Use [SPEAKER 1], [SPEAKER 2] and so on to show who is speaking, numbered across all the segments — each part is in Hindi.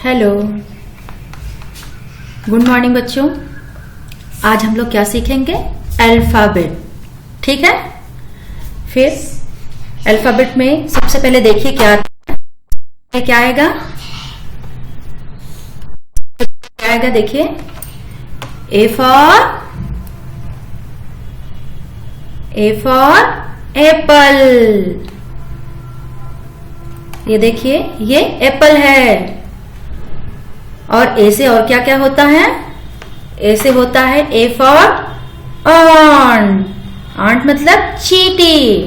[SPEAKER 1] हेलो, गुड मॉर्निंग बच्चों। आज हम लोग क्या सीखेंगे? अल्फाबेट। ठीक है। फिर अल्फाबेट में सबसे पहले देखिए क्या आएगा। क्या आएगा देखिए। ए फॉर एप्पल। ये देखिए, ये एप्पल है। और ए से और क्या क्या होता है? ए से होता है ए फॉर ऑन्ट। ऑन्ट मतलब चींटी।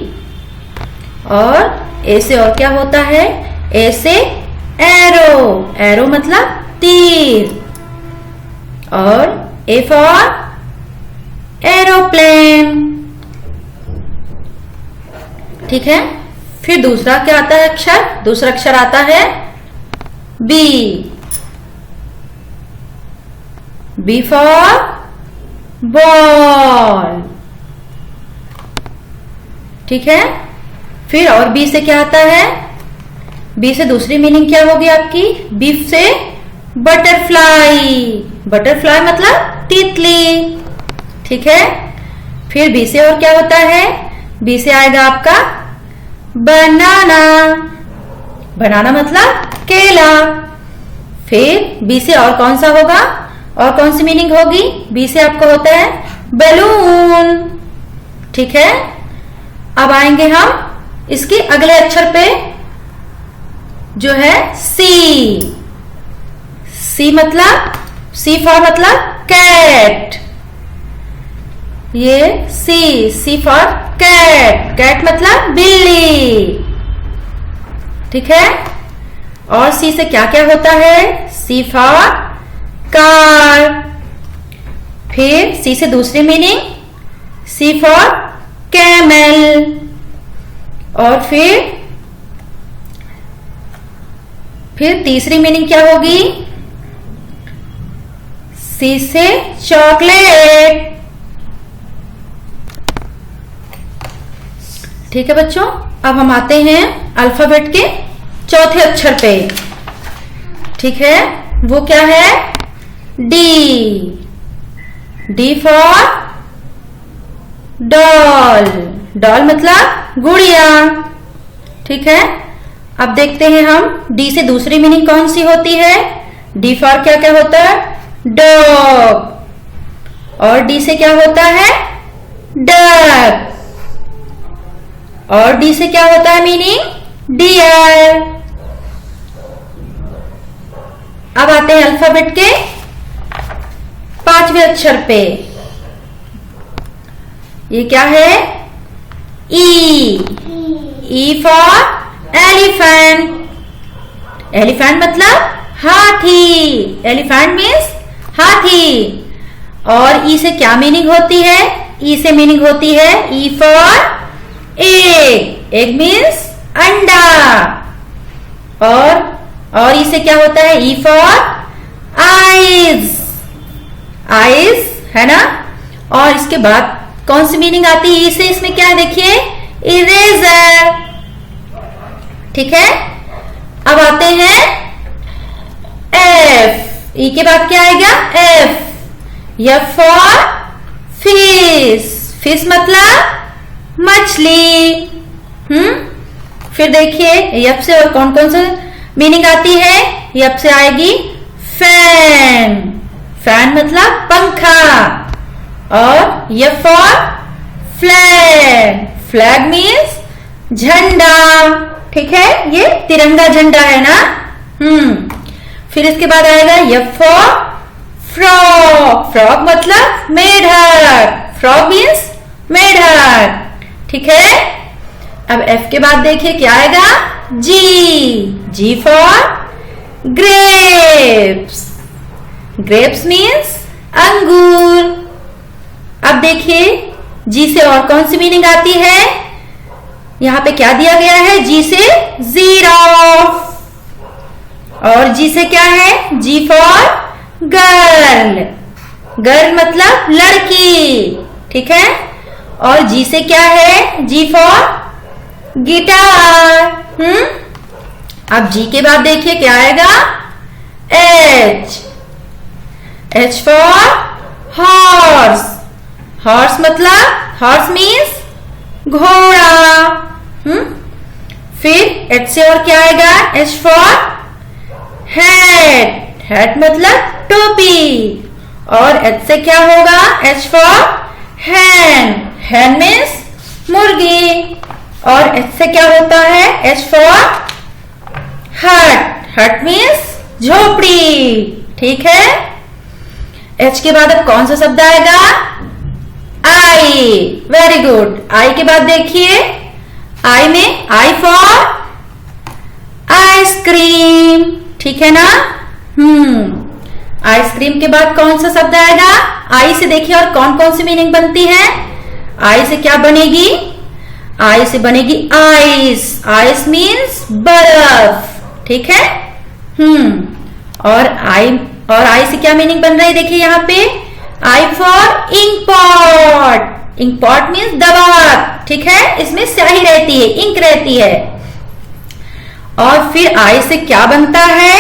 [SPEAKER 1] और ए से और क्या होता है? ए से एरो। एरो मतलब तीर। और ए फॉर एरोप्लेन। ठीक है। फिर दूसरा क्या आता है अक्षर? दूसरा अक्षर आता है बी। B for ball. ठीक है। फिर और बी से क्या आता है? बी से दूसरी मीनिंग क्या होगी आपकी? बी से बटरफ्लाई। बटरफ्लाई मतलब तितली। ठीक है। फिर बी से और क्या होता है? बी से आएगा आपका बनाना। बनाना मतलब केला। फिर बी से और कौन सा होगा? और कौन सी मीनिंग होगी? बी से आपको होता है बलून। ठीक है। अब आएंगे हम इसके अगले अक्षर पे, जो है सी। सी फॉर मतलब कैट। ये सी फॉर कैट। कैट मतलब बिल्ली। ठीक है। और सी से क्या क्या होता है? सी फॉर कार। फिर सी से दूसरी मीनिंग सी फॉर कैमल। और फिर तीसरी मीनिंग क्या होगी? सी से चॉकलेट। ठीक है बच्चों। अब हम आते हैं अल्फाबेट के चौथे अक्षर पे। ठीक है। वो क्या है? D. D for doll. Doll मतलब गुड़िया। ठीक है। अब देखते हैं हम डी से दूसरी मीनिंग कौन सी होती है। डी फॉर क्या क्या होता है? डॉग। और डी से क्या होता है? डक। और डी से क्या होता है मीनिंग? डियर। अब आते हैं अल्फाबेट के पांचवें अक्षर पे। ये क्या है? E. E for elephant. Elephant मतलब हाथी। एलिफेंट मीन्स हाथी। और ई से क्या मीनिंग होती है? ई से मीनिंग होती है E for egg. Egg means अंडा। और ई से क्या होता है? E for eyes. आईज है ना। और इसके बाद कौन सी मीनिंग आती है ई से? इसमें क्या है देखिए? इरेजर। ठीक है। अब आते हैं एफ। ई के बाद क्या आएगा? F. F for fish. Fish मतलब मछली। फिर देखिए एफ से और कौन कौन से मीनिंग आती है? एफ से आएगी फैन। फैन मतलब पंखा। और F for flag. Flag means झंडा। ठीक है। ये तिरंगा झंडा है ना। फिर इसके बाद आएगा एफ फॉर फ्रॉग। फ्रॉग मतलब मेढक। फ्रॉग मीन्स मेढक। ठीक है। अब एफ के बाद देखिए क्या आएगा? जी। जी फॉर ग्रेप्स। ग्रेप्स मीन्स अंगूर। अब देखिए जी से और कौन सी मीनिंग आती है? यहां पे क्या दिया गया है? जी से जीराफ। और जी से क्या है? जी फॉर गर्ल। गर्ल मतलब लड़की। ठीक है। और जी से क्या है? जी फॉर गिटार। अब जी के बाद देखिए क्या आएगा? H. H for horse. Horse मतलब horse means घोड़ा. फिर H से और क्या आएगा? H for hat. Hat मतलब टोपी. और H से क्या होगा? H for hen. Hen means मुर्गी. और H से क्या होता है? H for hut. Hut means झोपड़ी. ठीक है. H के बाद अब कौन सा शब्द आएगा? I. Very good. I के बाद देखिए, I में I for आइसक्रीम. ठीक है ना? आइसक्रीम के बाद कौन सा शब्द आएगा? I से देखिए और कौन कौन सी मीनिंग बनती है? I से क्या बनेगी? I से बनेगी आइस. आइस मीन्स बर्फ. ठीक है. और आई से क्या मीनिंग बन रहा है? देखिए यहाँ पे I for ink pot. Ink pot means दवात. ठीक है. इसमें स्याही रहती है, इंक रहती है. और फिर आई से क्या बनता है?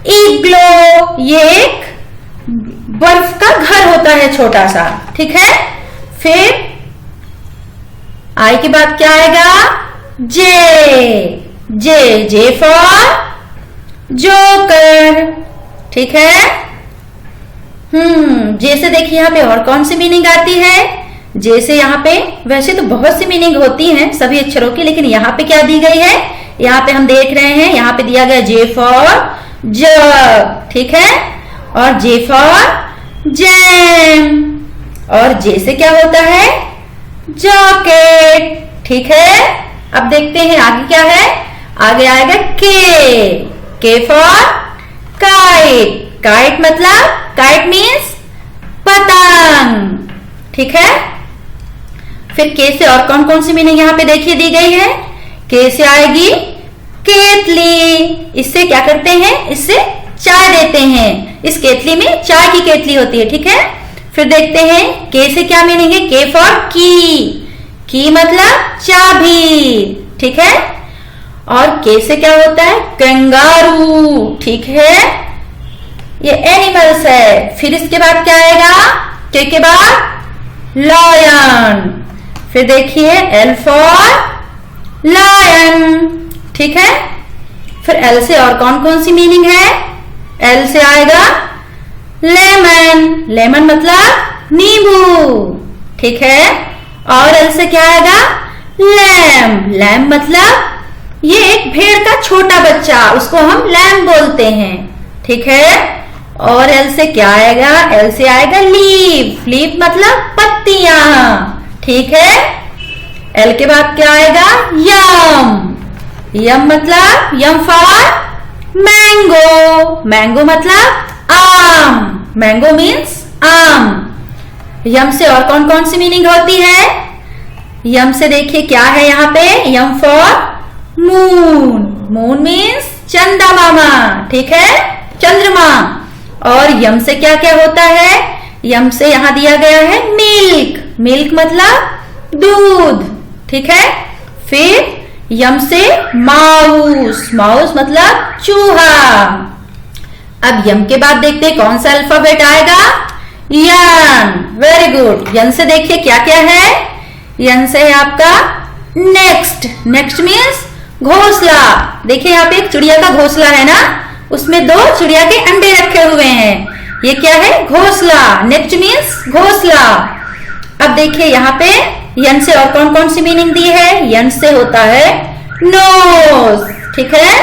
[SPEAKER 1] इग्लो. ये एक बर्फ का घर होता है छोटा सा. ठीक है. फिर आई के बाद क्या आएगा? जे. J for joker. ठीक है. जैसे देखिए यहाँ पे और कौन सी मीनिंग आती है? जैसे यहाँ पे वैसे तो बहुत सी मीनिंग होती हैं सभी अक्षरों की, लेकिन यहाँ पे क्या दी गई है? यहाँ पे हम देख रहे हैं, यहाँ पे दिया गया जे फॉर जग. ठीक है. और जे फॉर जैम. और जे से क्या होता है? जैकेट. ठीक है. अब देखते हैं आगे क्या है. आगे आएगा के. के फॉर काइट. काइट मतलब काइट मीन्स पतंग. ठीक है. फिर के से और कौन कौन सी मीनिंग यहाँ पे देखिए दी गई है. के से आएगी केतली. इससे क्या करते हैं? इससे चाय देते हैं. इस केतली में चाय की केतली होती है. ठीक है. फिर देखते हैं के से क्या मीनिंग है. के फॉर की. की मतलब चाबी. ठीक है. और के से क्या होता है? कंगारू. ठीक है. ये एनिमल्स है. फिर इसके बाद क्या आएगा? के बाद लायन. फिर देखिए एल फॉर लायन. ठीक है. फिर एल से और कौन कौन सी मीनिंग है? एल से आएगा लेमन. लेमन मतलब नींबू. ठीक है. और एल से क्या आएगा? लैम. लैम मतलब ये एक भेड़ का छोटा बच्चा, उसको हम लैम बोलते हैं. ठीक है. और एल से क्या आएगा? एल से आएगा लीफ. लीफ मतलब पत्तियां. ठीक है. एल के बाद क्या आएगा? यम. यम मतलब यम फॉर मैंगो. मैंगो मतलब आम. मैंगो मीन्स आम. यम से और कौन कौन सी मीनिंग होती है? यम से देखिए क्या है यहाँ पे? यम फॉर मून. मून मीन्स चंदा मामा. ठीक है. चंद्रमा. और यम से क्या क्या होता है? यम से यहां दिया गया है मिल्क. मिल्क मतलब दूध. ठीक है. फिर यम से माउस. माउस मतलब चूहा. अब यम के बाद देखते हैं कौन सा अल्फाबेट आएगा? यन. Very good. यन से देखिए क्या क्या है? यन से है आपका नेक्स्ट. नेक्स्ट मीन्स घोंसला. देखिए यहाँ पे एक चिड़िया का घोंसला है ना, उसमें दो चिड़िया के अंडे रखे हुए हैं. ये क्या है? घोंसला. नेक्स्ट मीन्स घोंसला. अब देखिए यहाँ पे यन से और कौन कौन सी मीनिंग दी है? यन से होता है नोज. ठीक है.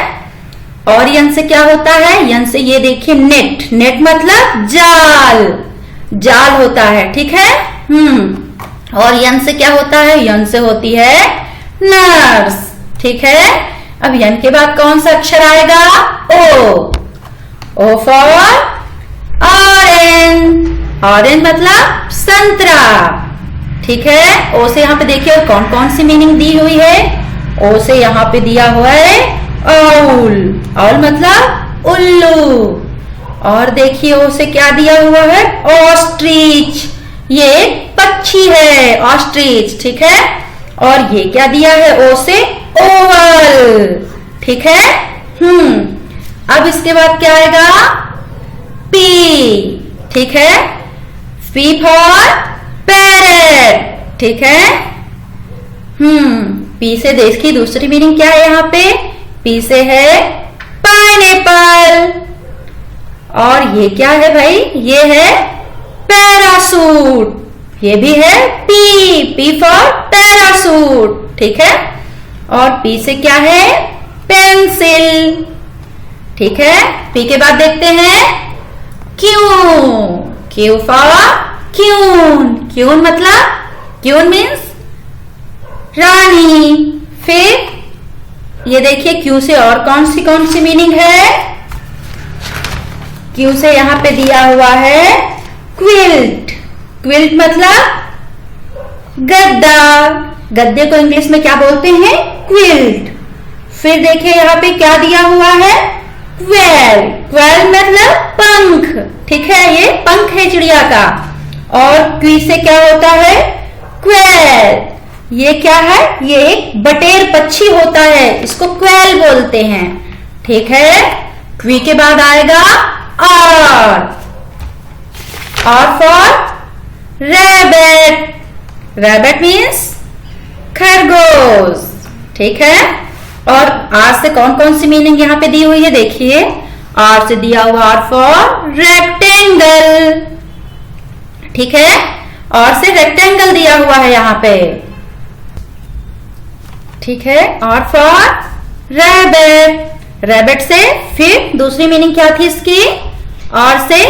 [SPEAKER 1] और यन से क्या होता है? यन से ये देखिए नेट. नेट मतलब जाल. जाल होता है. ठीक है. और यन से क्या होता है? यन से होती है नर्स. ठीक है. अब यन के बाद कौन सा अक्षर आएगा? O. O for orange. Orange मतलब संतरा. ठीक है. ओ से यहाँ पे देखिए और कौन कौन सी मीनिंग दी हुई है? ओ से यहाँ पे दिया हुआ है आउल. आउल मतलब उल्लू. और देखिए ओ से क्या दिया हुआ है? ऑस्ट्रिच. ये एक पक्षी है, ऑस्ट्रिच. ठीक है. और ये क्या दिया है? ओ से ओवल. ठीक है. अब इसके बाद क्या आएगा? पी, ठीक है। पी फॉर पैरेट, ठीक है। पी से देखिए दूसरी मीनिंग क्या है यहाँ पे? पी से है पाइनएप्पल। और ये क्या है भाई? ये है पैरासूट, ये भी है पी, पी फॉर पैरासूट, ठीक है। और पी से क्या है? पेंसिल, ठीक है। पी के बाद देखते हैं Q, Q for queen, queen मतलब क्यून मीन्स रानी। फिर ये देखिए क्यू से और कौन सी मीनिंग है? क्यू से यहां पे दिया हुआ है क्विल्ट, क्विल्ट मतलब गद्दा, गद्दे को इंग्लिश में क्या बोलते हैं? क्विल्ट। फिर देखिए यहाँ पे क्या दिया हुआ है? क्वेल, क्वेल मतलब पंख, ठीक है। ये पंख है चिड़िया का। और क्वी से क्या होता है? क्वेल। ये क्या है? ये एक बटेर पक्षी होता है, इसको क्वेल बोलते हैं, ठीक है। क्वी के बाद आएगा R for rabbit, rabbit means खरगोश, ठीक है। और आर से कौन सी मीनिंग यहाँ पे दी हुई है? देखिए आर से दिया हुआ आर फॉर रेक्टेंगल, ठीक है। आर से रेक्टेंगल दिया हुआ है यहाँ पे, ठीक है। आर फॉर रैबिट, रैबिट से फिर दूसरी मीनिंग क्या थी इसकी? आर से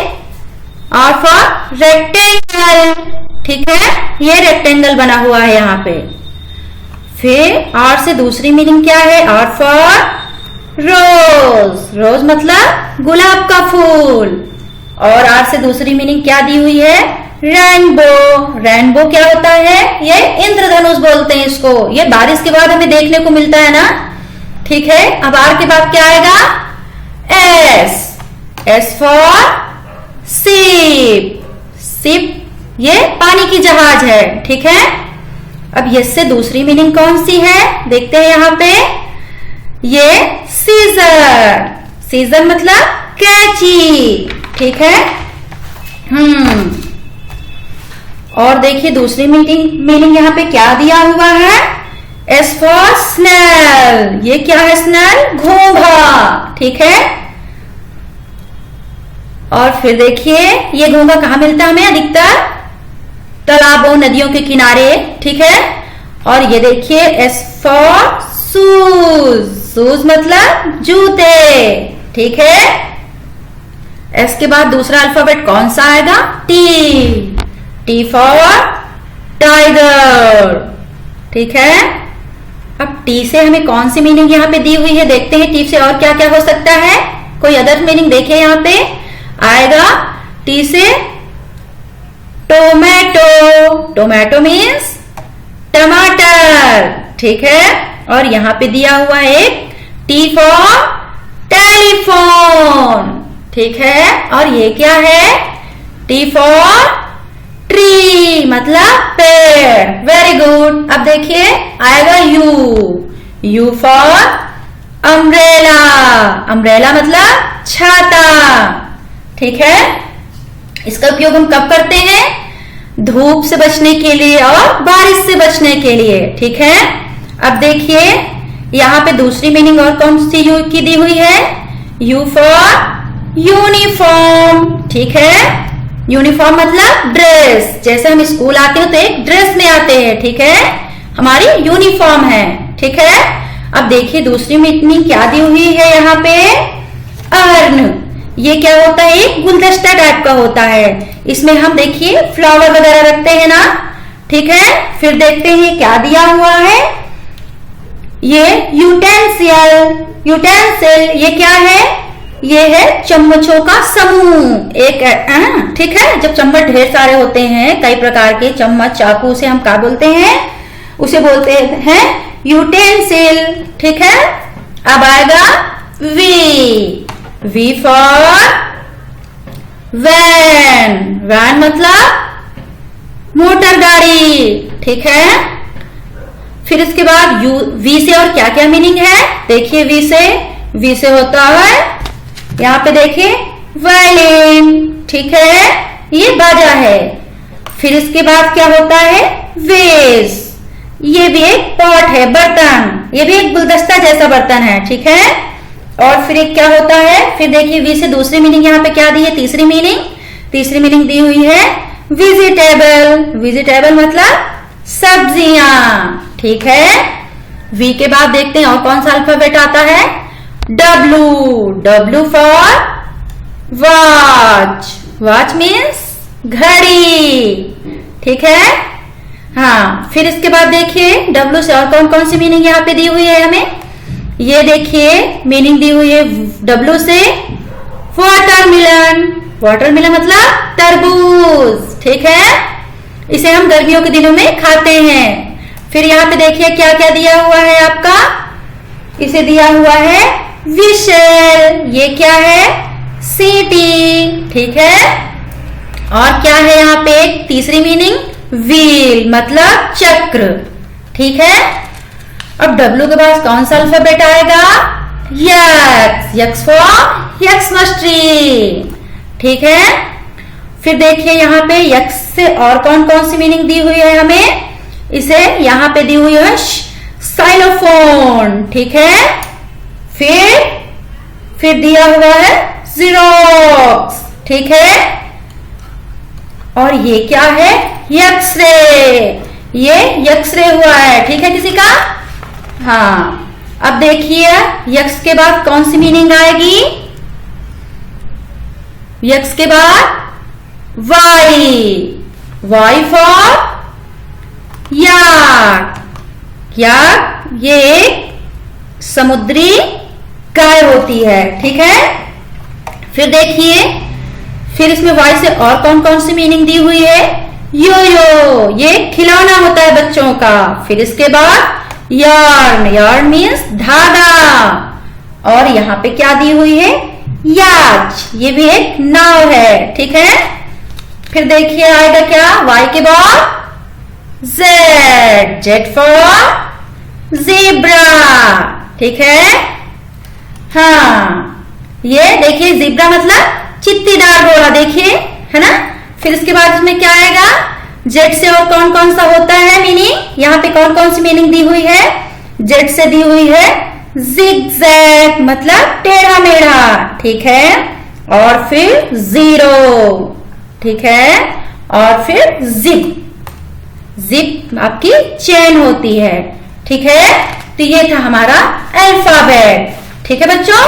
[SPEAKER 1] आर फॉर रेक्टेंगल, ठीक है। ये रेक्टेंगल बना हुआ है यहाँ पे। फिर आर से दूसरी मीनिंग क्या है? आर फॉर रोज, रोज मतलब गुलाब का फूल। और आर से दूसरी मीनिंग क्या दी हुई है? रेनबो, रेनबो क्या होता है? ये इंद्रधनुष बोलते हैं इसको, ये बारिश के बाद हमें देखने को मिलता है ना, ठीक है। अब आर के बाद क्या आएगा? S, S for ship, ship ये पानी की जहाज है, ठीक है। अब यस से दूसरी मीनिंग कौन सी है? देखते हैं यहाँ पे। ये सीजर, सीजर मतलब कैंची, ठीक है। और देखिए दूसरी मीनिंग यहाँ पे क्या दिया हुआ है? एस फॉर स्नेल, ये क्या है? स्नेल घोंघा, ठीक है। और फिर देखिए ये घोंघा कहाँ मिलता है हमें? अधिकतर तालाबों नदियों के किनारे, ठीक है। और ये देखिए एस फॉर शूज, शूज मतलब जूते, ठीक है। एस के बाद दूसरा अल्फाबेट कौन सा आएगा? टी, टी फॉर टाइगर, ठीक है। अब टी से हमें कौन सी मीनिंग यहाँ पे दी हुई है? देखते हैं टी से और क्या क्या हो सकता है। कोई अदर मीनिंग देखिए यहाँ पे आएगा। टी से टोमेटो, टोमेटो मीन्स टमाटर, ठीक है। और यहाँ पे दिया हुआ एक टी फॉर टेलीफोन, ठीक है। और ये क्या है? टी फॉर ट्री मतलब पेड़, वेरी गुड। अब देखिए आएगा you, U for umbrella, umbrella मतलब छाता, ठीक है। इसका उपयोग हम कब करते हैं? धूप से बचने के लिए और बारिश से बचने के लिए, ठीक है। अब देखिए यहाँ पे दूसरी मीनिंग और कौन सी यू की दी हुई है? यू फॉर यूनिफॉर्म, ठीक है। यूनिफॉर्म मतलब ड्रेस, जैसे हम स्कूल आते हो तो एक ड्रेस में आते हैं, ठीक है। हमारी यूनिफॉर्म है, ठीक है। अब देखिए दूसरी मीनिंग क्या दी हुई है यहाँ पे? अर्न, ये क्या होता है? एक गुलदस्ता टाइप का होता है, इसमें हम देखिए फ्लावर वगैरह रखते हैं ना, ठीक है। फिर देखते हैं क्या दिया हुआ है? ये यूटेंसियल, यूटेंसिल ये क्या है? ये है चम्मचों का समूह, एक ठीक है। जब चम्मच ढेर सारे होते हैं, कई प्रकार के चम्मच चाकू, उसे हम क्या बोलते हैं? उसे बोलते हैं यूटेंसिल, ठीक है। अब आएगा V, V for van, van मतलब मोटर गाड़ी, ठीक है। फिर इसके बाद वी से और क्या क्या मीनिंग है? देखिए वी से होता है यहाँ पे देखिए वायलिन, ठीक है, ये बाजा है। फिर इसके बाद क्या होता है, वेज, ये भी एक पॉट है, बर्तन, ये भी एक गुलदस्ता जैसा बर्तन है, ठीक है। और फिर एक क्या होता है, फिर देखिए वी से दूसरी मीनिंग यहाँ पे क्या दी है, तीसरी मीनिंग दी हुई है वेजिटेबल। वेजिटेबल मतलब सब्जियां, ठीक है। वी के बाद देखते हैं और कौन सा अल्फाबेट आता है, W. W for watch. Watch means घड़ी, ठीक है। हाँ, फिर इसके बाद देखिए डब्लू से और कौन कौन सी मीनिंग यहाँ पे दी हुई है हमें, ये देखिए मीनिंग दी हुई है डब्लू से वाटरमेलन। वाटरमेलन मतलब तरबूज, ठीक है, इसे हम गर्मियों के दिनों में खाते हैं। फिर यहाँ पे देखिए क्या क्या दिया हुआ है आपका, इसे दिया हुआ है विशेल, ये क्या है, सिटी, ठीक है। और क्या है यहाँ पे एक तीसरी मीनिंग, व्हील मतलब चक्र, ठीक है। अब डब्लू के पास कौन सा अल्फाबेट आएगा, यक्स। यक्स फॉर यक्समस ट्री, ठीक है। फिर देखिए यहाँ पे यक्स से और कौन कौन सी मीनिंग दी हुई है हमें, इसे यहाँ पे दी हुई है साइलोफोन, ठीक है। फिर दिया हुआ है जीरोक्स, ठीक है। और ये क्या है, एक्सरे, ये एक्सरे हुआ है, ठीक है किसी का। हाँ, अब देखिए यक्स के बाद कौन सी मीनिंग आएगी, यक्स के बाद Y. Y for yak. Yak ये एक समुद्री गाय होती है, ठीक है। फिर देखिए, फिर इसमें वाई से और कौन कौन सी मीनिंग दी हुई है, यो, ये खिलौना होता है बच्चों का। फिर इसके बाद यार्न। यार्न मीन्स धागा। और यहाँ पे क्या दी हुई है, याच, ये भी एक नाव है, ठीक है। फिर देखिए आएगा क्या, वाई के बाद जेड। जेड फॉर ज़ेब्रा, ठीक है। हाँ, ये देखिए ज़ेब्रा मतलब चित्तीदार घोड़ा, देखिए, है ना। फिर इसके बाद इसमें क्या आएगा, जेड से और कौन कौन सा होता है मीनिंग, यहाँ पे कौन कौन सी मीनिंग दी हुई है, जेड से दी हुई है जिगजैग मतलब टेढ़ा मेढ़ा, ठीक है। और फिर जीरो, ठीक है। और फिर जिप। जिप आपकी चेन होती है, ठीक है। तो ये था हमारा अल्फाबेट, ठीक है बच्चों।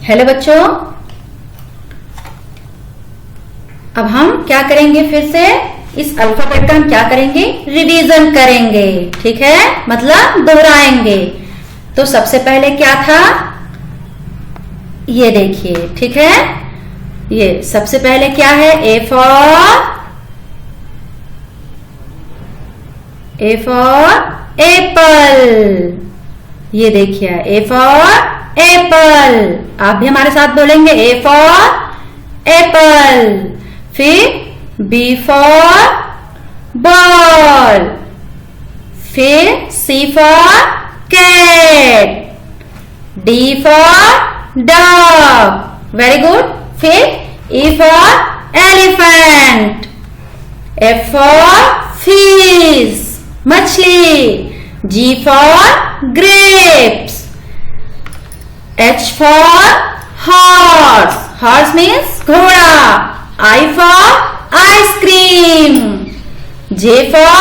[SPEAKER 1] हेलो बच्चों, अब हम क्या करेंगे, फिर से इस अल्फाबेट का हम क्या करेंगे, रिवीजन करेंगे, ठीक है, मतलब दोहराएंगे। तो सबसे पहले क्या था, ये देखिए, ठीक है। ये सबसे पहले क्या है, ए फॉर एप्पल। ये देखिए ए फॉर एप्पल। आप भी हमारे साथ बोलेंगे, ए फॉर एप्पल। फिर बी फॉर बॉल। फिर C for cat. D for dog, very good. फिर E for elephant. F for fish मछली। G for grapes. H for horse. Horse means घोड़ा. I for ice cream. J for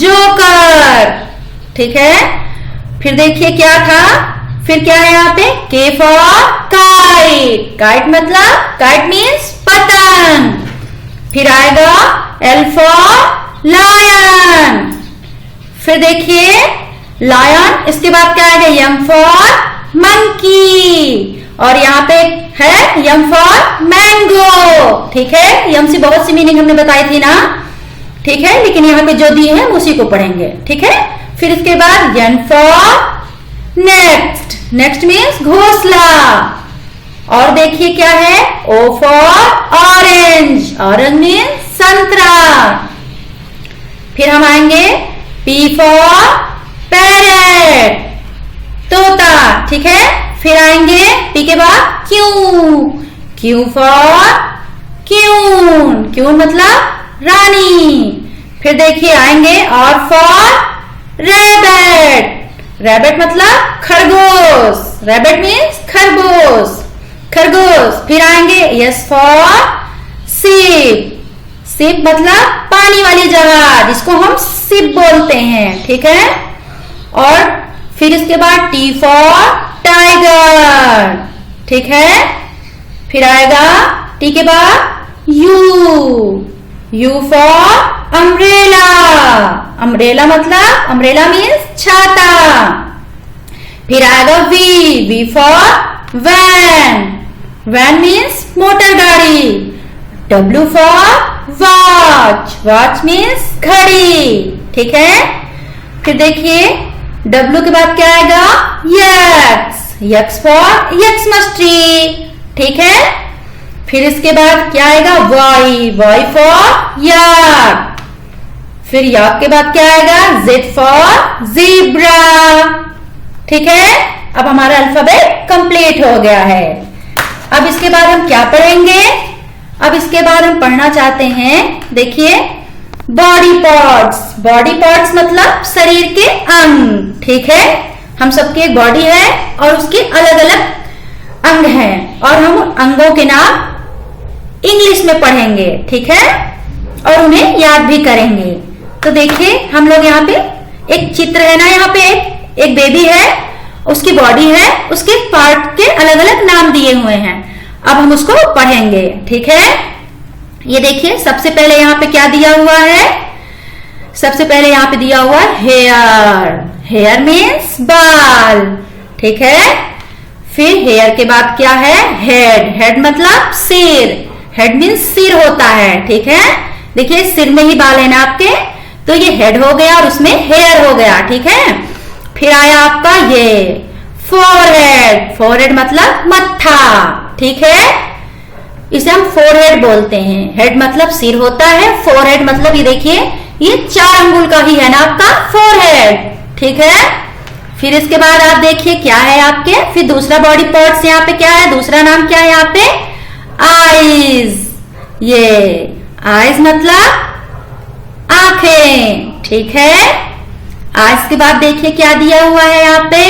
[SPEAKER 1] joker. ठीक है। फिर देखिए क्या था, फिर क्या है यहाँ पे, K for kite. Kite मतलब, kite means पतंग. फिर आएगा L for lion. फिर देखिए लायन, इसके बाद क्या आएगा, M for मंकी। और यहाँ पे है यम फॉर मैंगो, ठीक है। यम से बहुत सी मीनिंग हमने बताई थी ना, ठीक है, लेकिन यहाँ पे जो दी है उसी को पढ़ेंगे, ठीक है। फिर इसके बाद N for nest. Nest means घोंसला। और देखिए क्या है, O for orange. Orange means संतरा। फिर हम आएंगे पी फॉर पैरेट, तोता। ठीक है। फिर आएंगे पी के बाद Q, Q for queen, queen मतलब रानी। फिर देखिए आएंगे और फॉर रैबिट, रैबिट मतलब खरगोश, रैबिट मीन्स खरगोश, खरगोश। फिर आएंगे यस फॉर शिप, शिप मतलब पानी वाली जगह जिसको हम शिप बोलते हैं, ठीक है। और फिर इसके बाद टी फॉर टाइगर, ठीक है। फिर आएगा टी के बाद U, U for umbrella, umbrella मतलब अम्ब्रेला मीन्स छाता। फिर आएगा V, V for van, van means motor गाड़ी। W for watch, watch means घड़ी, ठीक है। फिर देखिए डब्ल्यू के बाद क्या आएगा यक्स, यक्स फॉर यक्समस ट्री, ठीक है। फिर इसके बाद क्या आएगा वाई, वाई फॉर याक। फिर याक के बाद क्या आएगा जेड फॉर ज़ीब्रा, ठीक है। अब हमारा अल्फाबेट कंप्लीट हो गया है। अब इसके बाद हम क्या पढ़ेंगे, अब इसके बाद हम पढ़ना चाहते हैं, देखिए बॉडी पार्ट्स, बॉडी पार्ट्स मतलब शरीर के अंग, ठीक है। हम सबकी एक बॉडी है और उसके अलग अलग अंग हैं और हम अंगों के नाम इंग्लिश में पढ़ेंगे, ठीक है, और उन्हें याद भी करेंगे। तो देखिए हम लोग यहाँ पे एक चित्र है ना, यहाँ पे एक बेबी है, उसकी बॉडी है, उसके पार्ट के अलग अलग नाम दिए हुए हैं। अब हम उसको पढ़ेंगे, ठीक है। ये देखिए सबसे पहले यहाँ पे क्या दिया हुआ है, सबसे पहले यहाँ पे दिया हुआ है हेयर, हेयर मीन्स बाल, ठीक है। फिर हेयर के बाद क्या है हेड, हेड मतलब सिर, हेड मीन्स सिर होता है, ठीक है। देखिए सिर में ही बाल है ना आपके, तो ये हेड हो गया और उसमें हेयर हो गया, ठीक है। फिर आया आपका ये फोरहेड, फोरहेड मतलब मत्था, ठीक है, इसे हम फोरहेड बोलते हैं। हेड मतलब सिर होता है, फोरहेड मतलब ये देखिए ये 4 अंगुल का ही है ना आपका फोरहेड, ठीक है। फिर इसके बाद आप देखिए क्या है आपके, फिर दूसरा बॉडी पार्ट्स यहाँ पे क्या है, दूसरा नाम क्या है यहाँ पे आईज, ये आईज मतलब आंखें, ठीक है। आईज के बाद देखिए क्या दिया हुआ है, यहाँ पे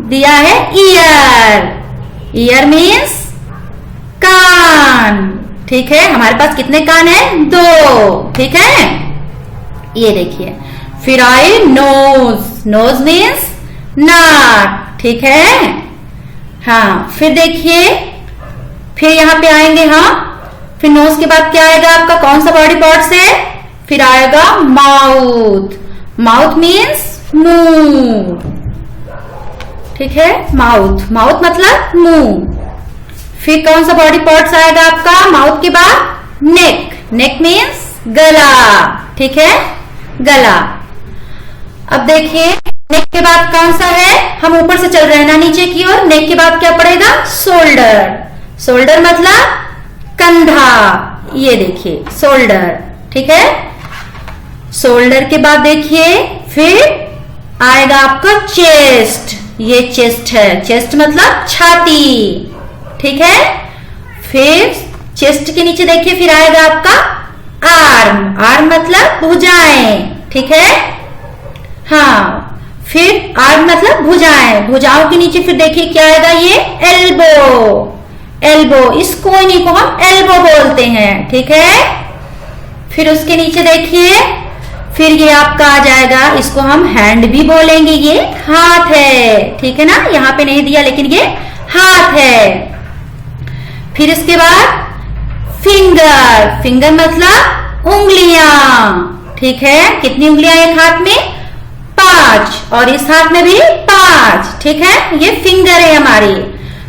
[SPEAKER 1] दिया है ईयर, ईयर मीन्स कान, ठीक है। हमारे पास कितने कान है 2, ठीक है, ये देखिए। फिर आई नोज, नोज मीन्स नाक, ठीक है। हाँ फिर देखिए फिर यहाँ पे आएंगे हम, फिर नोज के बाद क्या आएगा आपका, कौन सा बॉडी पार्ट से, फिर आएगा माउथ, माउथ मीन्स मुंह, ठीक है, माउथ, माउथ मतलब मुंह। फिर कौन सा बॉडी पार्ट्स आएगा आपका माउथ के बाद, नेक, नेक मीन्स गला, ठीक है, गला। अब देखिए नेक के बाद कौन सा है, हम ऊपर से चल रहे हैं ना नीचे की ओर, नेक के बाद क्या पड़ेगा शोल्डर, शोल्डर मतलब कंधा, ये देखिए शोल्डर, ठीक है। शोल्डर के बाद देखिए फिर आएगा आपका चेस्ट, ये चेस्ट है, चेस्ट मतलब छाती, ठीक है। फिर चेस्ट के नीचे देखिए फिर आएगा आपका आर्म, आर्म मतलब भुजाएं, ठीक है। हाँ फिर आर्म मतलब भुजाएं, भुजाओं के नीचे फिर देखिए क्या आएगा, ये एल्बो, एल्बो, इस कोहनी को हम एल्बो बोलते हैं, ठीक है। फिर उसके नीचे देखिए फिर ये आपका आ जाएगा, इसको हम हैंड भी बोलेंगे, ये हाथ है, ठीक है ना, यहाँ पे नहीं दिया लेकिन ये हाथ है। फिर इसके बाद फिंगर, फिंगर मतलब उंगलियां, ठीक है, कितनी उंगलियां एक हाथ में 5 और इस हाथ में भी 5, ठीक है, ये फिंगर है हमारी।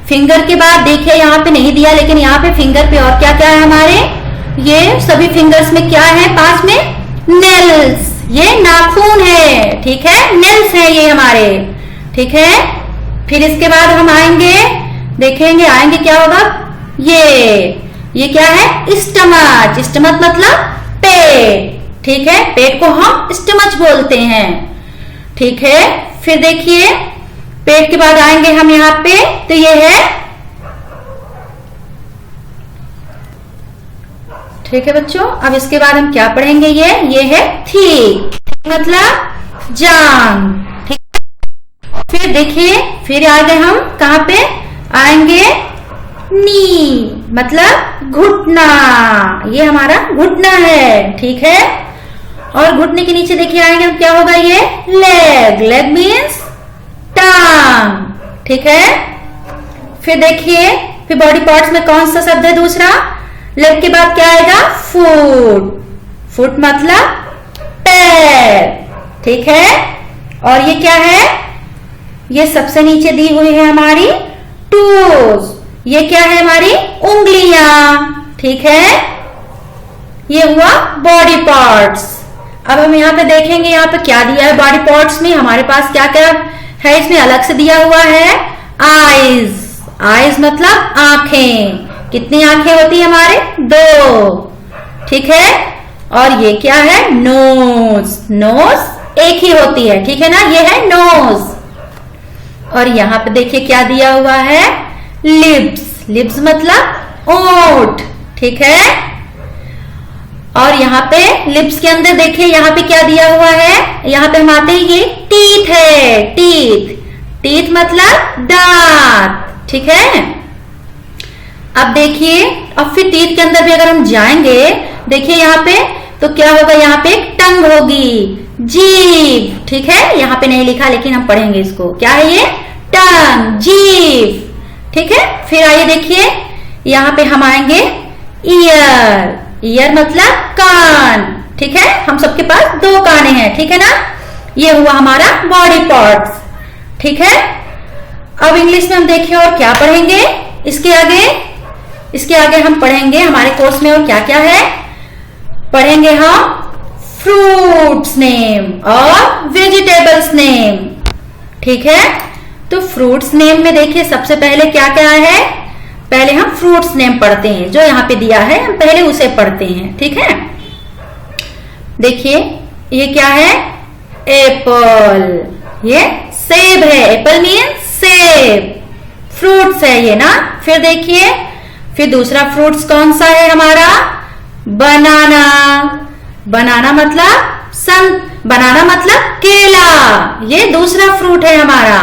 [SPEAKER 1] फिंगर के बाद देखिए यहाँ पे नहीं दिया लेकिन यहाँ पे फिंगर पे और क्या क्या है हमारे, ये सभी फिंगर्स में क्या है पास में नेल्स, ये नाखून है, ठीक है, नेल्स है ये हमारे, ठीक है। फिर इसके बाद हम आएंगे देखेंगे, आएंगे क्या होगा, ये क्या है स्टमच, स्टमच मतलब पेट, ठीक है, पेट को हम स्टमच बोलते हैं, ठीक है। फिर देखिए पेट के बाद आएंगे हम यहाँ पे, तो ये है, ठीक है बच्चों। अब इसके बाद हम क्या पढ़ेंगे, ये है थिक, मतलब जांग, ठीक। फिर देखिए, फिर आगे हम कहाँ पे आएंगे, नी मतलब घुटना, ये हमारा घुटना है, ठीक है। और घुटने के नीचे देखिए आएंगे हम, क्या होगा ये, लेग, लेग मीन्स टांग, ठीक है। फिर देखिए, फिर बॉडी पार्ट्स में कौन सा शब्द है दूसरा, लेग के बाद क्या आएगा, फुट, फुट मतलब पैर, ठीक है। और ये क्या है, ये सबसे नीचे दी हुई है हमारी टूज, ये क्या है हमारी उंगलियां, ठीक है। ये हुआ बॉडी पार्ट्स। अब हम यहाँ पे देखेंगे, यहाँ पे क्या दिया है बॉडी पार्ट्स में, हमारे पास क्या क्या है इसमें अलग से दिया हुआ है, आईज, आईज मतलब आंखें, कितनी आंखें होती है हमारे, 2, ठीक है। और ये क्या है, नोज, नोज एक ही होती है, ठीक है ना, ये है नोज। और यहाँ पे देखिए क्या दिया हुआ है, लिप्स, लिप्स मतलब ओठ, ठीक है। और यहाँ पे लिप्स के अंदर देखिए यहाँ पे क्या दिया हुआ है, यहाँ पे हम आते हैं, ये टीथ है, टीथ, टीथ मतलब दांत, ठीक है। अब देखिए, अब फिर टीथ के अंदर भी अगर हम जाएंगे, देखिए यहाँ पे तो क्या होगा, यहाँ पे एक टंग होगी, जीभ, ठीक है। यहाँ पे नहीं लिखा लेकिन हम पढ़ेंगे इसको, क्या है ये, टंग, जीभ, ठीक है। फिर आइए देखिए, यहाँ पे हम आएंगे ईयर, ईयर मतलब कान, ठीक है। हम सबके पास 2 काने हैं, ठीक है ना। ये हुआ हमारा बॉडी पार्ट्स, ठीक है। अब इंग्लिश में हम देखिए और क्या पढ़ेंगे, इसके आगे हम पढ़ेंगे हमारे कोर्स में और क्या क्या है, पढ़ेंगे हम फ्रूट्स नेम और वेजिटेबल्स नेम, ठीक है। तो फ्रूट्स नेम में देखिए सबसे पहले क्या क्या है, पहले हम फ्रूट्स नेम पढ़ते हैं, जो यहाँ पे दिया है हम पहले उसे पढ़ते हैं, ठीक है। देखिए ये क्या है, एप्पल, ये सेब है, एप्पल मीन्स सेब, फ्रूट्स है ये ना। फिर देखिए, फिर दूसरा फ्रूट्स कौन सा है हमारा, बनाना, बनाना मतलब बनाना मतलब केला, ये दूसरा फ्रूट है हमारा।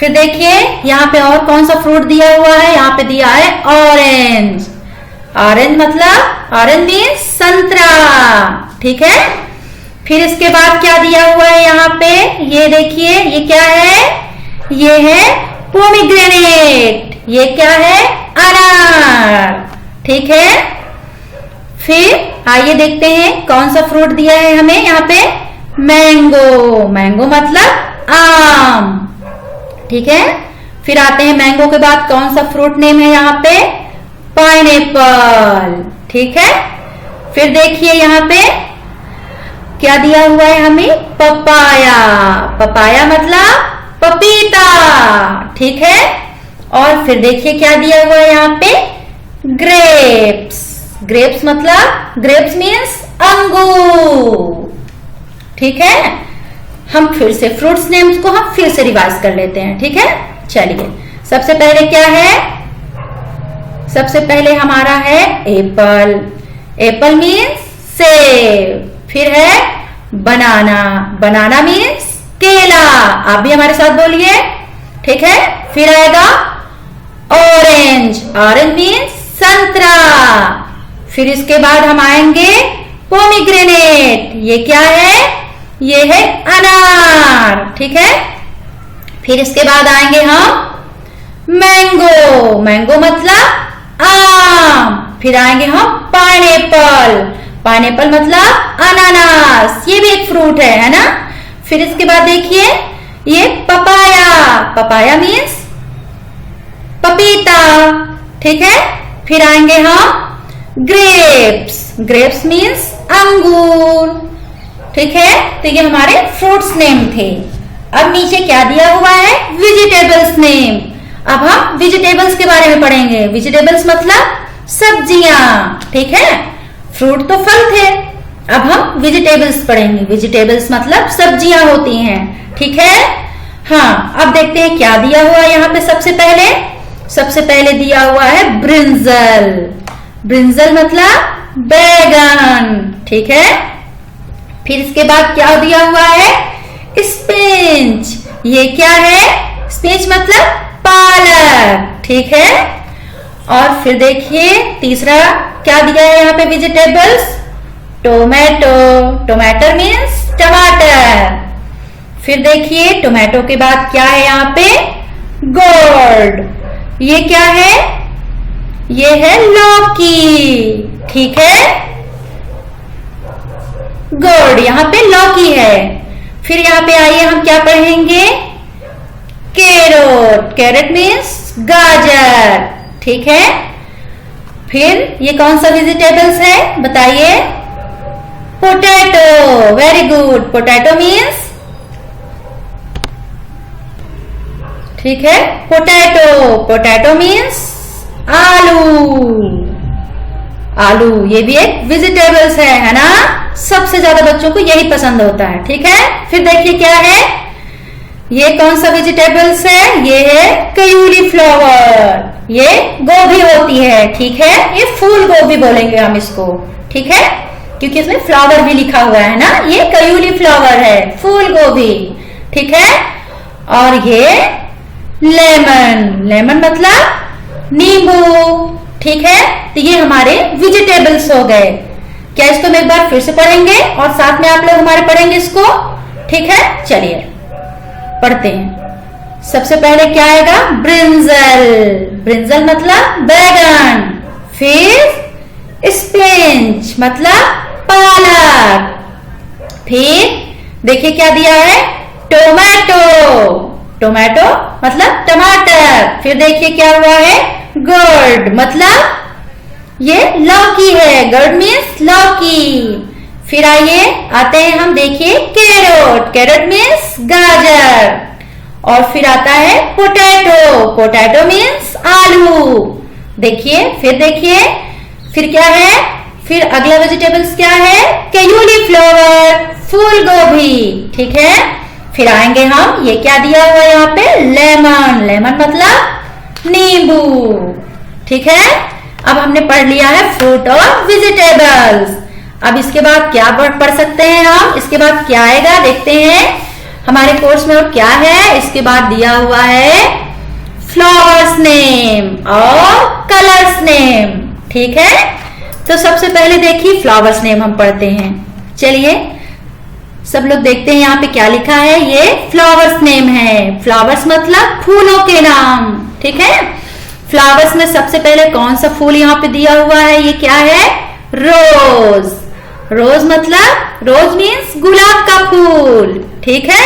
[SPEAKER 1] फिर देखिए यहाँ पे और कौन सा फ्रूट दिया हुआ है, यहाँ पे दिया है ऑरेंज, ऑरेंज मतलब ऑरेंज मीन्स संतरा, ठीक है। फिर इसके बाद क्या दिया हुआ है यहाँ पे, ये देखिए ये क्या है, ये है पोमीग्रेनेट, ये क्या है, अनार, ठीक है। फिर आइए देखते हैं कौन सा फ्रूट दिया है हमें यहाँ पे, मैंगो, मैंगो मतलब आम, ठीक है। फिर आते हैं मैंगो के बाद कौन सा फ्रूट नेम है यहाँ पे, पाइनएप्पल, ठीक है। फिर देखिए यहाँ पे क्या दिया हुआ है हमें, पपाया, पपाया मतलब पपीता, ठीक है। और फिर देखिए क्या दिया हुआ है यहाँ पे, ग्रेप्स, ग्रेप्स मतलब ग्रेप्स मीन्स अंगूर, ठीक है। हम फिर से फ्रूट्स नेम्स को हम फिर से रिवाइज कर लेते हैं, ठीक है। चलिए सबसे पहले क्या है, सबसे पहले हमारा है एप्पल, एप्पल मीन्स सेब। फिर है बनाना, बनाना मीन्स केला, आप भी हमारे साथ बोलिए, ठीक है। फिर आएगा ऑरेंज, ऑरेंज मीन्स संतरा। फिर इसके बाद हम आएंगे पोमीग्रेनेट, ये क्या है, ये है अनार, ठीक है। फिर इसके बाद आएंगे हम मैंगो, मैंगो मतलब आम। फिर आएंगे हम पाइनएप्पल, पाइनएप्पल मतलब अनानास, ये भी एक फ्रूट है ना। फिर इसके बाद देखिए ये पपाया, पपाया मीन्स पपीता, ठीक है। फिर आएंगे हम ग्रेप्स, ग्रेप्स मीन्स अंगूर, ठीक है। तो ये हमारे फ्रूट्स नेम थे। अब नीचे क्या दिया हुआ है, वेजिटेबल्स नेम। अब हम वेजिटेबल्स के बारे में पढ़ेंगे, वेजिटेबल्स मतलब सब्जियां, ठीक है। फ्रूट तो फल थे, अब हम वेजिटेबल्स पढ़ेंगे, वेजिटेबल्स मतलब सब्जियां होती हैं, ठीक है। हाँ, अब देखते हैं क्या दिया हुआ है यहाँ पे। सबसे पहले दिया हुआ है ब्रिंजल। ब्रिंजल मतलब बैगन, ठीक है। फिर इसके बाद क्या दिया हुआ है? स्पिंच। ये क्या है? स्पिंच मतलब पालक, ठीक है। और फिर देखिए तीसरा क्या दिया है यहाँ पे? Vegetables, tomato. टोमेटो मीन्स टमाटर। फिर देखिए टोमेटो के बाद क्या है यहाँ पे? गोर्ड। ये क्या है? ये है लौकी, ठीक है। गोर्ड, यहाँ पे लौकी है। फिर यहाँ पे आइए हम क्या पढ़ेंगे? कैरोट। कैरोट मीन्स गाजर, ठीक है। फिर ये कौन सा वेजिटेबल्स है बताइए? Potato. Very good. Potato means, ठीक है, पोटैटो। पोटैटो मीन्स आलू। आलू ये भी एक वेजिटेबल्स है ना। सबसे ज्यादा बच्चों को यही पसंद होता है, ठीक है। फिर देखिए क्या है? ये कौन सा वेजिटेबल्स है? ये है कैलीफ्लावर। ये गोभी होती है, ठीक है। ये फूल गोभी बोलेंगे हम इसको, ठीक है, क्योंकि इसमें फ्लावर भी लिखा हुआ है ना। ये कैलीफ्लावर है, फूल गोभी, ठीक है। और ये लेमन। लेमन मतलब नींबू, ठीक है। तो ये हमारे वेजिटेबल्स हो गए। क्या इसको हम एक बार फिर से पढ़ेंगे और साथ में आप लोग हमारे पढ़ेंगे इसको, ठीक है। चलिए पढ़ते हैं। सबसे पहले क्या आएगा? ब्रिंजल। ब्रिंजल मतलब बैगन। फिर स्पिंच मतलब पालक। फिर देखिए क्या दिया है? टोमेटो। टोमेटो मतलब टमाटर। फिर देखिए क्या हुआ है? गोर्ड मतलब ये लौकी है। गोर्ड मीन्स लौकी। फिर आइए आते हैं हम, देखिए कैरोट। कैरोट मीन्स गाजर। और फिर आता है पोटैटो। पोटैटो मीन्स आलू। देखिए फिर क्या है? फिर अगला वेजिटेबल्स क्या है? कैलीफ्लावर, फूल गोभी, ठीक है। फिर आएंगे हम, ये क्या दिया हुआ है यहाँ पे? लेमन। लेमन मतलब नींबू, ठीक है। अब हमने पढ़ लिया है फ्रूट और वेजिटेबल्स। अब इसके बाद क्या पढ़ सकते हैं हम? इसके बाद क्या आएगा देखते हैं हमारे कोर्स में और क्या है। इसके बाद दिया हुआ है फ्लावर्स नेम और कलर्स नेम, ठीक है। तो सबसे पहले देखिए फ्लावर्स नेम हम पढ़ते हैं। चलिए सब लोग देखते हैं यहाँ पे क्या लिखा है। ये फ्लावर्स नेम है। फ्लावर्स मतलब फूलों के नाम, ठीक है। फ्लावर्स में सबसे पहले कौन सा फूल यहाँ पे दिया हुआ है? ये क्या है? रोज। रोज मतलब, रोज मीन्स गुलाब का फूल, ठीक है।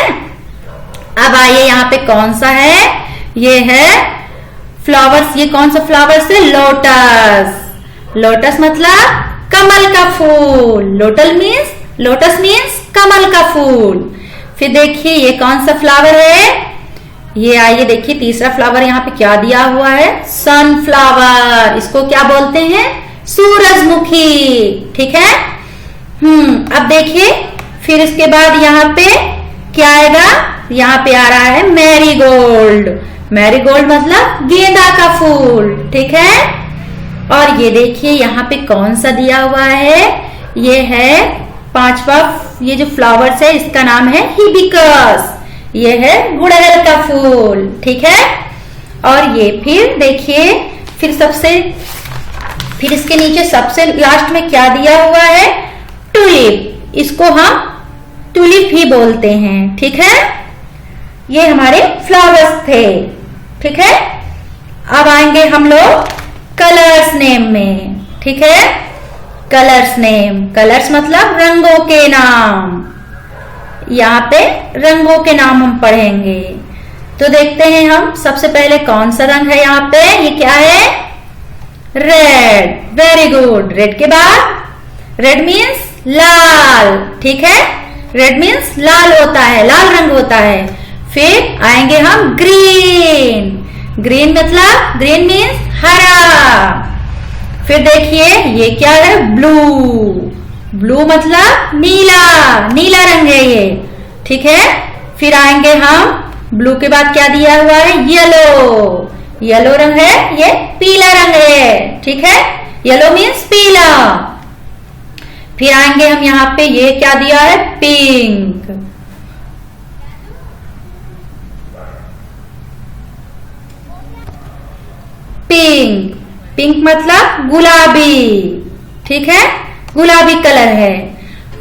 [SPEAKER 1] अब आइए यहाँ पे कौन सा है? ये है फ्लावर्स। ये कौन सा फ्लावर्स है? लोटस। लोटस मतलब कमल का फूल। लोटस मीन्स कमल का फूल। फिर देखिए ये कौन सा फ्लावर है? ये आइए देखिए तीसरा फ्लावर यहाँ पे क्या दिया हुआ है? सनफ्लावर। इसको क्या बोलते हैं? सूरजमुखी, ठीक है। अब देखिए फिर इसके बाद यहाँ पे क्या आएगा? यहाँ पे आ रहा है मैरीगोल्ड। मैरीगोल्ड मतलब गेंदा का फूल, ठीक है। और ये देखिए यहाँ पे कौन सा दिया हुआ है? ये है पांचवा, ये जो फ्लावर्स है इसका नाम है हिबिस्कस। ये है गुड़हल का फूल, ठीक है। और ये फिर देखिए फिर इसके नीचे सबसे लास्ट में क्या दिया हुआ है? टुलिप। इसको हम टुलिप ही बोलते हैं, ठीक है। ये हमारे फ्लावर्स थे, ठीक है। अब आएंगे हम लोग कलर्स नेम में, ठीक है। कलर्स नेम, कलर्स मतलब रंगों के नाम। यहाँ पे रंगों के नाम हम पढ़ेंगे। तो देखते हैं हम सबसे पहले कौन सा रंग है यहाँ पे? ये क्या है? रेड। Very good. रेड के बाद रेड मीन्स लाल, ठीक है। रेड मीन्स लाल होता है, लाल रंग होता है। फिर आएंगे हम ग्रीन। ग्रीन मतलब, ग्रीन मीन्स हरा। फिर देखिए ये क्या है? ब्लू। ब्लू मतलब नीला, नीला रंग है ये, ठीक है। फिर आएंगे हम ब्लू के बाद क्या दिया हुआ है? येलो। येलो रंग है, ये पीला रंग है, ठीक है। येलो मीन्स पीला। फिर आएंगे हम यहाँ पे, ये क्या दिया है? पिंक। पिंक, पिंक मतलब गुलाबी, ठीक है, गुलाबी कलर है।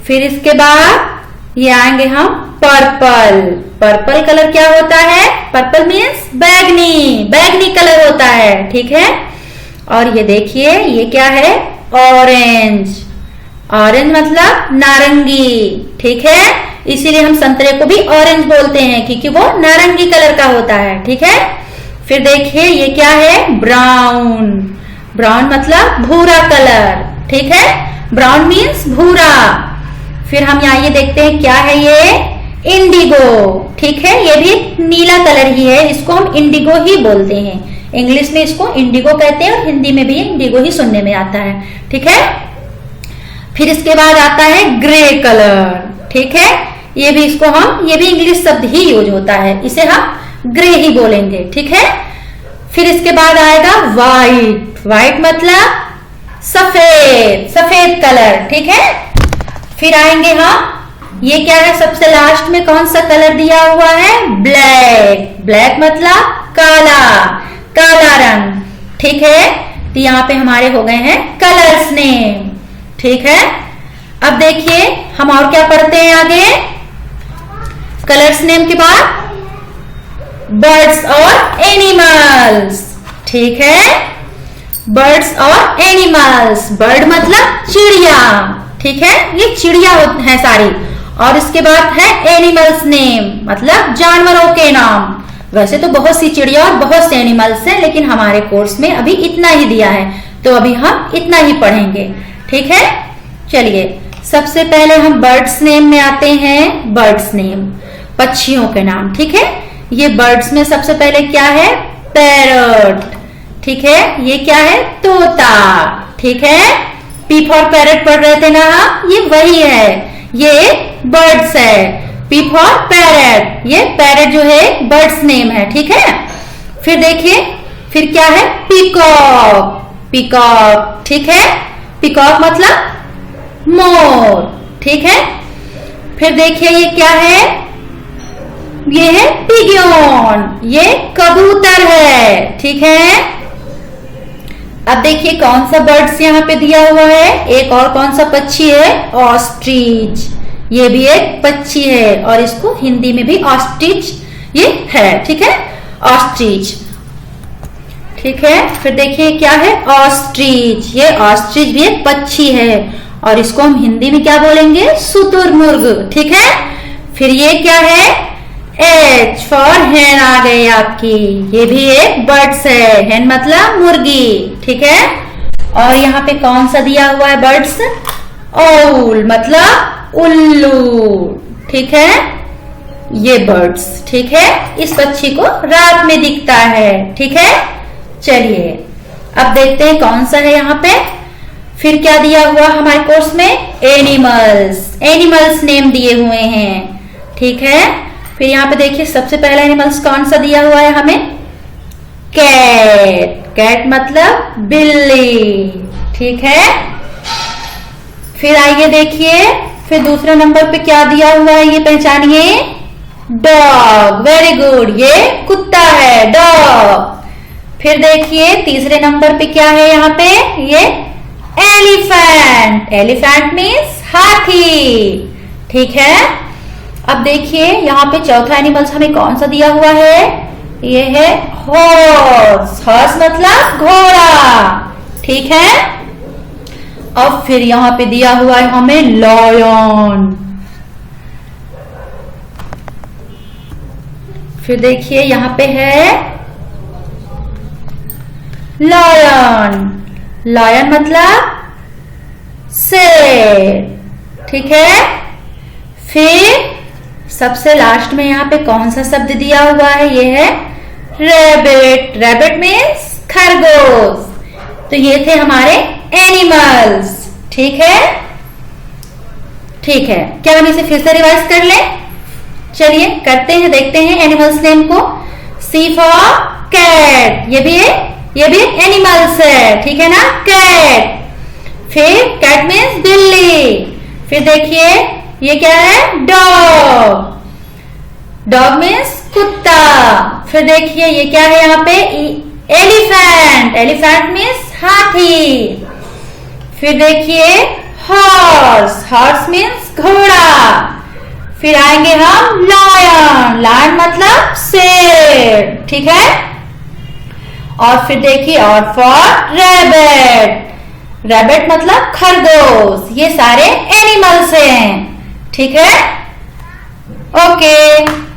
[SPEAKER 1] फिर इसके बाद ये आएंगे हम पर्पल। पर्पल कलर क्या होता है? पर्पल मीन्स बैगनी, बैगनी कलर होता है, ठीक है। और ये देखिए ये क्या है? ऑरेंज। ऑरेंज मतलब नारंगी, ठीक है। इसीलिए हम संतरे को भी ऑरेंज बोलते हैं क्योंकि वो नारंगी कलर का होता है, ठीक है। फिर देखिए ये क्या है? ब्राउन। ब्राउन मतलब भूरा कलर, ठीक है। ब्राउन मीन्स भूरा। फिर हम यहाँ ये देखते हैं क्या है? ये इंडिगो, ठीक है। ये भी नीला कलर ही है, इसको हम इंडिगो ही बोलते हैं। इंग्लिश में इसको इंडिगो कहते हैं और हिंदी में भी इंडिगो ही सुनने में आता है, ठीक है। फिर इसके बाद आता है ग्रे कलर, ठीक है। ये भी इसको हम, ये भी इंग्लिश शब्द ही यूज होता है, इसे हम ग्रे ही बोलेंगे, ठीक है। फिर इसके बाद आएगा व्हाइट। व्हाइट मतलब सफेद, सफेद कलर, ठीक है। फिर आएंगे हम, ये क्या है? सबसे लास्ट में कौन सा कलर दिया हुआ है? ब्लैक। ब्लैक मतलब काला, काला रंग, ठीक है। तो यहाँ पे हमारे हो गए हैं कलर्स नेम, ठीक है। अब देखिए हम और क्या पढ़ते हैं आगे। कलर्स नेम के बाद बर्ड्स और एनिमल्स, ठीक है। बर्ड्स और एनिमल्स। बर्ड मतलब चिड़िया, ठीक है, ये चिड़िया है सारी। और इसके बाद है एनिमल्स नेम मतलब जानवरों के नाम। वैसे तो बहुत सी चिड़िया और बहुत से एनिमल्स हैं, लेकिन हमारे कोर्स में अभी इतना ही दिया है, तो अभी हम इतना ही पढ़ेंगे, ठीक है। चलिए सबसे पहले हम बर्ड्स नेम में आते हैं। बर्ड्स नेम पक्षियों के नाम, ठीक है। ये बर्ड्स में सबसे पहले क्या है? पैरट, ठीक है। ये क्या है? तोता, ठीक है। पी फॉर पैरट पढ़ रहे थे ना हम, ये वही है, ये बर्ड्स है। पी फॉर पैरट, ये पैरट जो है बर्ड्स नेम है, ठीक है। फिर देखिए फिर क्या है? पीकॉक। पीकॉक, ठीक है। पीकॉक मतलब मोर, ठीक है। फिर देखिए ये क्या है? ये है पिगियन, ये कबूतर है, ठीक है। अब देखिए कौन सा बर्ड्स यहाँ पे दिया हुआ है। एक और कौन सा पक्षी है? ऑस्ट्रिच। ये भी एक पक्षी है और इसको हिंदी में भी ऑस्ट्रिच ये है, ठीक है, ऑस्ट्रिच, ठीक है। फिर देखिए क्या है? ऑस्ट्रिच। ये ऑस्ट्रिच भी एक पक्षी है और इसको हम हिंदी में क्या बोलेंगे? शुतुरमुर्ग, ठीक है। फिर ये क्या है? एच फॉर हेन आ गई आपकी, ये भी एक बर्ड्स है। हेन मतलब मुर्गी, ठीक है। और यहाँ पे कौन सा दिया हुआ है बर्ड्स? ओल मतलब उल्लू, ठीक है। ये बर्ड्स, ठीक है, इस पक्षी को रात में दिखता है, ठीक है। चलिए अब देखते हैं कौन सा है यहाँ पे। फिर क्या दिया हुआ हमारे कोर्स में? एनिमल्स। एनिमल्स नेम दिए हुए हैं, ठीक है। फिर यहाँ पे देखिए सबसे पहला एनिमल्स कौन सा दिया हुआ है हमें? कैट। कैट मतलब बिल्ली, ठीक है। फिर आइए देखिए फिर दूसरे नंबर पे क्या दिया हुआ है, ये पहचानिए। डॉग। वेरी गुड, ये कुत्ता है, डॉग। फिर देखिए तीसरे नंबर पे क्या है यहाँ पे? ये एलिफेंट। एलिफेंट मीन्स हाथी, ठीक है। अब देखिए यहाँ पे चौथा एनिमल्स हमें कौन सा दिया हुआ है? ये है हॉर्स। हॉर्स मतलब घोड़ा, ठीक है। अब फिर यहाँ पे दिया हुआ है हमें लायन। फिर देखिए यहाँ पे है लायन। लायन मतलब शेर, ठीक है। फिर सबसे लास्ट में यहाँ पे कौन सा शब्द दिया हुआ है? ये है रैबिट। रैबिट मीन्स खरगोश। तो ये थे हमारे एनिमल्स, ठीक है, ठीक है। क्या हम इसे फिर से रिवाइज कर लें? चलिए करते हैं, देखते हैं एनिमल्स नेम को। सी फॉर कैट, ये भी एनिमल्स है, ठीक है ना, कैट। फिर कैट मीन्स बिल्ली। फिर देखिए ये क्या है, डॉग। डॉग मीन्स कुत्ता। फिर देखिए ये क्या है यहाँ पे, एलिफेंट। एलिफेंट मीन्स हाथी। फिर देखिए हॉर्स। हॉर्स मीन्स घोड़ा। फिर आएंगे हम लायन। लायन मतलब शेर, ठीक है। और फिर देखिए और फॉर रैबिट। रैबिट मतलब खरगोश। ये सारे एनिमल्स हैं, ठीक है। ओके।